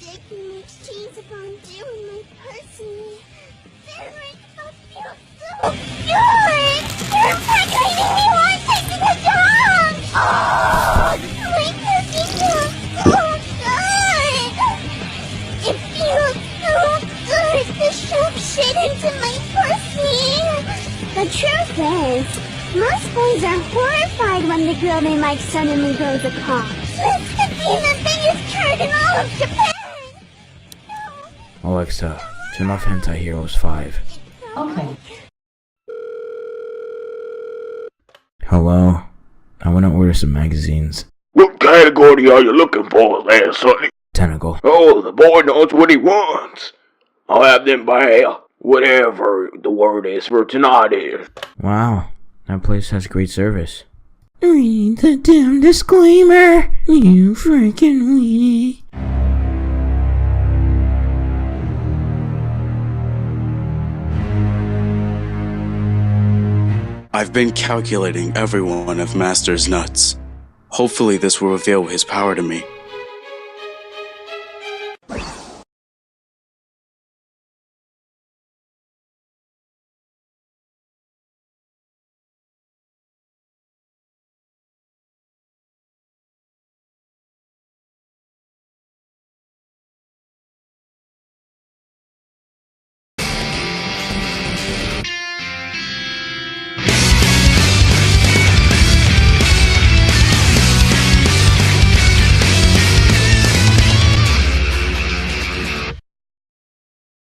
dick makes cheese fondue in my pussy. Derek, I feel so good! You're impregnating me while I'm taking a dump! Oh, my pussy feels so good! It feels so good to shove shit into my pussy! The truth is, most boys are horrified when the girl they like suddenly grows a cock. This could be the biggest turd in all of Japan! Alexa, turn off Hentai Heroes 5. Okay. Hello? I want to order some magazines. What category are you looking for there, Sonny? Tentacle. Oh, the boy knows what he wants. I'll have them buy whatever the word is for tonight is. Wow, that place has great service. Read the damn disclaimer, you freaking weenie. I've been calculating every one of Master's nuts. Hopefully this will reveal his power to me.